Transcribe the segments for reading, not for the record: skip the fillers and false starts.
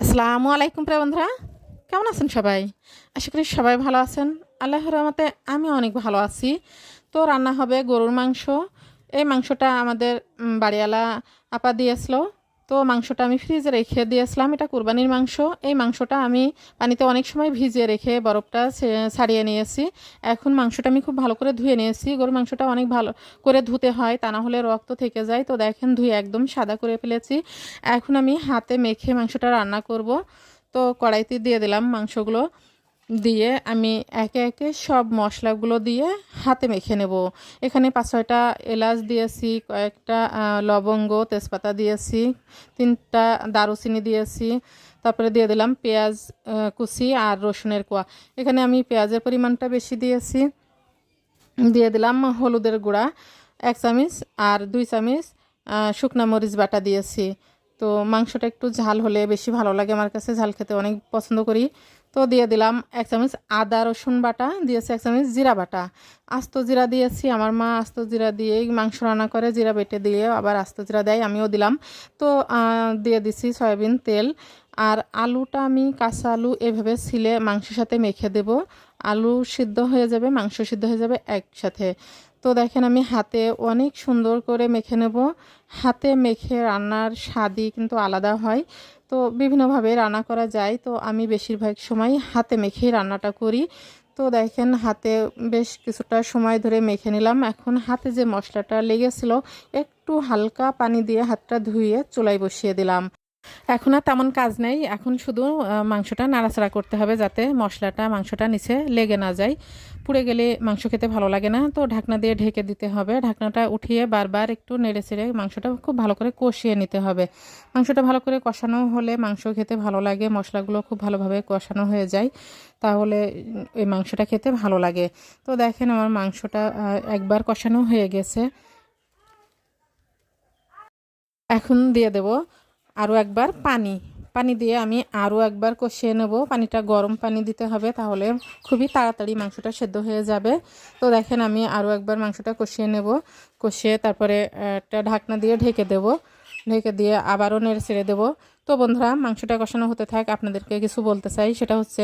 আসসালামু আলাইকুম প্রিয় বন্ধুরা, কেমন আছেন সবাই? আশা করি সবাই ভালো আছেন। আল্লাহর রহমতে আমি অনেক ভালো আছি। তো রান্না হবে গরুর মাংস। এই মাংসটা আমাদের বাড়িওয়ালা আপা দিয়েছিল। তো মাংসটা আমি ফ্রিজে রেখে দিয়েছিলাম। এটা কুরবানির মাংস। এই মাংসটা আমি পানিতে অনেক সময় ভিজিয়ে রেখে বরফটা ছাড়িয়ে নিয়েছি। এখন মাংসটা আমি খুব ভালো করে ধুয়ে নিয়েছি। গরুর মাংসটা অনেক ভালো করে ধুতে হয়, তা না হলে রক্ত থেকে যায়। তো দেখেন ধুয়ে একদম সাদা করে ফেলেছি। এখন আমি হাতে মেখে মাংসটা রান্না করব। তো কড়াইতে দিয়ে দিলাম মাংসগুলো, দিয়ে আমি একে একে সব মশলাগুলো দিয়ে হাতে মেখে নেব। এখানে 5-6টা এলাচ দিয়েছি, কয়েকটা লবঙ্গ তেজপাতা দিয়েছি, 3টা দারুচিনি দিয়েছি। তারপরে দিয়ে দিলাম পেঁয়াজ কুচি আর রসুনের কোয়া। এখানে আমি পেঁয়াজের পরিমাণটা বেশি দিয়েছি। দিয়ে দিলাম হলুদের গুঁড়া 1 চামচ আর 2 চামচ শুকনা মরিচ বাটা দিয়েছি। তো মাংসটা একটু ঝাল হলে বেশি ভালো লাগে, আমার কাছে ঝাল খেতে অনেক পছন্দ করি। তো দিয়ে দিলাম 1 চামচ আদা রসুন বাটা, দিয়েছি 1 চামচ জিরা বাটা। আস্ত জিরা দিয়েছি, আমার মা আস্ত জিরা দিয়েই মাংস রান্না করে, জিরা বেটে দিয়ে আবার আস্ত জিরা দেয়, আমিও দিলাম। তো দিয়ে দিছি সয়াবিন তেল। আর আলুটা আমি কাঁচা আলু এভাবে ছিলে মাংসের সাথে মেখে দেব। আলু সিদ্ধ হয়ে যাবে, মাংস সিদ্ধ হয়ে যাবে একসাথে। তো দেখেন আমি হাতে অনেক সুন্দর করে মেখে নেব। হাতে মেখে রান্নার স্বাদই কিন্তু আলাদা হয়। তো বিভিন্নভাবে রান্না করা যায়, তো আমি বেশিরভাগ সময় হাতে মেখেই রান্নাটা করি। তো দেখেন হাতে বেশ কিছুটা সময় ধরে মেখে নিলাম। এখন হাতে যে মশলাটা লেগেছিল, একটু হালকা পানি দিয়ে হাতটা ধুয়ে চুলায় বসিয়ে দিলাম। এখন আর তেমন কাজ নেই, এখন শুধু মাংসটা নাড়াচাড়া করতে হবে যাতে মশলাটা মাংসটা নিচে লেগে না যায়। পুড়ে গেলে মাংস খেতে ভালো লাগে না। তো ঢাকনা দিয়ে ঢেকে দিতে হবে। ঢাকনাটা উঠিয়ে বারবার একটু নেড়ে চেড়ে মাংসটা খুব ভালো করে কষিয়ে নিতে হবে। মাংসটা ভালো করে কষানো হলে মাংস খেতে ভালো লাগে, মশলাগুলো খুব ভালোভাবে কষানো হয়ে যায়, তাহলে এই মাংসটা খেতে ভালো লাগে। তো দেখেন আমার মাংসটা একবার কষানো হয়ে গেছে। এখন দিয়ে দেব আরও একবার পানি। পানি দিয়ে আমি আরও একবার কষিয়ে নেব। পানিটা গরম পানি দিতে হবে, তাহলে খুবই তাড়াতাড়ি মাংসটা সেদ্ধ হয়ে যাবে। তো দেখেন আমি আরও একবার মাংসটা কষিয়ে নেব। কষিয়ে তারপরে একটা ঢাকনা দিয়ে ঢেকে দেব। ঢেকে দিয়ে আবারও নেড়ে ছেড়ে দেবো। তো বন্ধুরা, মাংসটা কষানো হতে থাক, আপনাদেরকে কিছু বলতে চাই। সেটা হচ্ছে,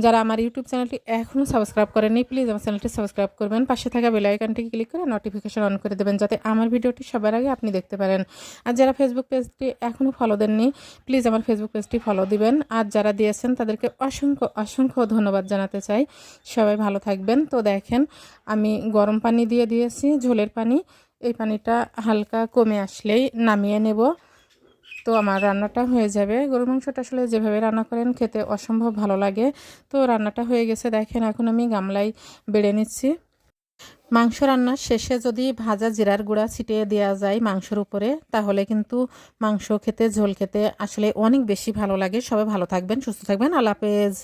যারা আমার ইউটিউব চ্যানেলটি এখনও সাবস্ক্রাইব করেনি, প্লিজ আমার চ্যানেলটি সাবস্ক্রাইব করবেন। পাশে থাকা বেল আইকনটি ক্লিক করে নোটিফিকেশন অন করে দেবেন, যাতে আমার ভিডিওটি সবার আগে আপনি দেখতে পারেন। আর যারা ফেসবুক পেজটি এখনও ফলো দেননি, প্লিজ আমার ফেসবুক পেজটি ফলো দিবেন। আর যারা দিয়েছেন তাদেরকে অসংখ্য অসংখ্য ধন্যবাদ জানাতে চাই। সবাই ভালো থাকবেন। তো দেখেন আমি গরম পানি দিয়ে দিয়েছি, ঝোলের পানি। এই পানিটা হালকা কমে আসলেই নামিয়ে নেব। তো আমার রান্নাটা হয়ে যাবে। গরুর মাংসটা আসলে যেভাবে রান্না করেন খেতে অসম্ভব ভালো লাগে। তো রান্নাটা হয়ে গেছে, দেখেন এখন আমি গামলায় বেড়ে নিচ্ছি। মাংস রান্নার শেষে যদি ভাজা জিরার গুঁড়া ছিটিয়ে দেওয়া যায় মাংসের উপরে, তাহলে কিন্তু মাংস খেতে ঝোল খেতে আসলে অনেক বেশি ভালো লাগে। সবাই ভালো থাকবেন, সুস্থ থাকবেন। আল্লাহ হাফেজ।